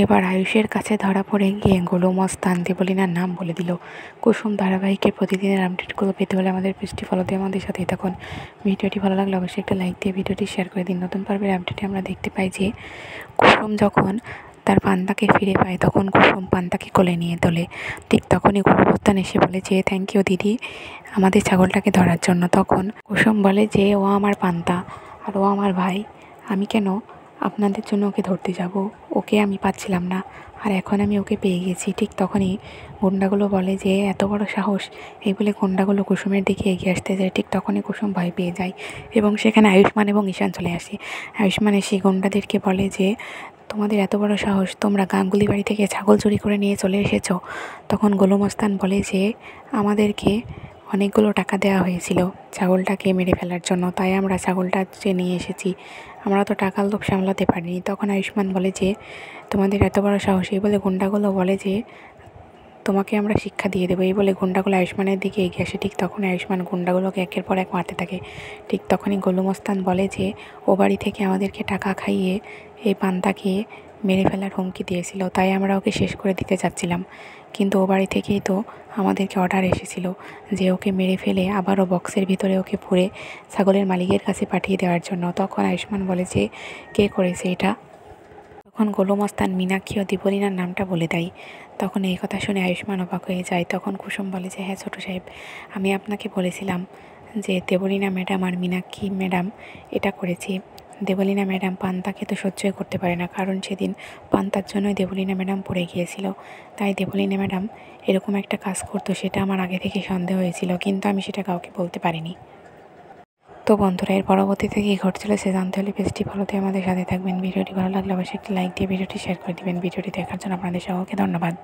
এবার আয়ুষের কাছে ধরা পড়ে গিয়ে গোলু মস্তান দেবলীনার নাম বলে দিল। কুসুম ধারাবাহিকের প্রতিদিনের আপডেটগুলো পেতে হলে আমাদের পেজটি ফলো দিয়ে আমাদের সাথেই থাকুন। ভিডিওটি ভালো লাগলে অবশ্যই একটা লাইক দিয়ে ভিডিওটি শেয়ার করে দিন। নতুন পর্বের আপডেটে আমরা দেখতে পাই যে কুসুম যখন তার পান্তাকে ফিরে পায় তখন কুসুম পান্তাকে কোলে নিয়ে তোলে। ঠিক তখনই গোলু মস্তান এসে বলে যে থ্যাংক ইউ দিদি আমাদের ছাগলটাকে ধরার জন্য। তখন কুসুম বলে যে ও আমার পান্তা আর ও আমার ভাই, আমি কেন আপনাদের জন্য ওকে ধরতে যাব? ওকে আমি পাচ্ছিলাম না, আর এখন আমি ওকে পেয়ে গেছি। ঠিক তখনই গুন্ডাগুলো বলে যে এত বড় সাহস, এই বলে গুন্ডাগুলো কুসুমের দিকে এগিয়ে আসতে যায়। ঠিক তখনই কুসুম ভয় পেয়ে যায় এবং সেখানে আয়ুষ্মান এবং ঈশান চলে আসে। আয়ুষ্মান এসে গুন্ডাদেরকে বলে যে তোমাদের এত বড় সাহস, তোমরা গাঙ্গুলি বাড়ি থেকে ছাগল চুরি করে নিয়ে চলে এসেছো। তখন গোলু মস্তান বলে যে আমাদেরকে অনেকগুলো টাকা দেওয়া হয়েছিল ছাগলটাকে মেরে ফেলার জন্য, তাই আমরা ছাগলটা নিয়ে এসেছি, আমরা তো টাকার লোভ সামলাতে পারিনি। তখন আয়ুষ্মান বলে যে তোমাদের এত বড় সাহস, এই বলে গুন্ডাগুলো বলে যে তোমাকে আমরা শিক্ষা দিয়ে দেবো। এই বলে গুন্ডাগুলো আয়ুষ্মানের দিকে এগিয়ে আসে। ঠিক তখনই আয়ুষ্মান গুন্ডাগুলোকে একের পর এক মারতে থাকে। ঠিক তখনই গোলু মস্তান বলে যে ও বাড়ি থেকে আমাদেরকে টাকা খাইয়ে এই পান্তাকে মেরে ফেলার হুমকি দিয়েছিল, তাই আমরা ওকে শেষ করে দিতে চাচ্ছিলাম, কিন্তু ও বাড়ি থেকেই তো আমাদেরকে অর্ডার এসেছিল যে ওকে মেরে ফেলে আবারও বক্সের ভিতরে ওকে পুরে ছাগলের মালিকের কাছে পাঠিয়ে দেওয়ার জন্য। তখন আয়ুষ্মান বলে যে কে করেছে এটা? তখন গোলু মস্তান মীনাক্ষী ও দীপলিনার নামটা বলে দেয়। তখন এই কথা শুনে আয়ুষ্মান অবাক হয়ে যায়। তখন কুসুম বলে যে হ্যাঁ ছোটো সাহেব, আমি আপনাকে বলেছিলাম যে দেবলীনা ম্যাডাম আর মীনাক্ষী ম্যাডাম এটা করেছি। দেবলীনা ম্যাডাম পান্তাকে তো সহ্যই করতে পারে না, কারণ সেদিন পান্তার জন্যই দেবলীনা ম্যাডাম পড়ে গিয়েছিল, তাই দেবলীনা ম্যাডাম এরকম একটা কাজ করতো সেটা আমার আগে থেকে সন্দেহ হয়েছিল, কিন্তু আমি সেটা কাউকে বলতে পারিনি। তো বন্ধুরা, এর পরবর্তীতে কী ঘটছিল সে জানতে হলে পেজটি ফলো দিয়ে আমাদের সাথে থাকবেন। ভিডিওটি ভালো লাগলে অবশ্যই একটি লাইক দিয়ে ভিডিওটি শেয়ার করে দিবেন। ভিডিওটি দেখার জন্য আপনাদের সকলকে ধন্যবাদ।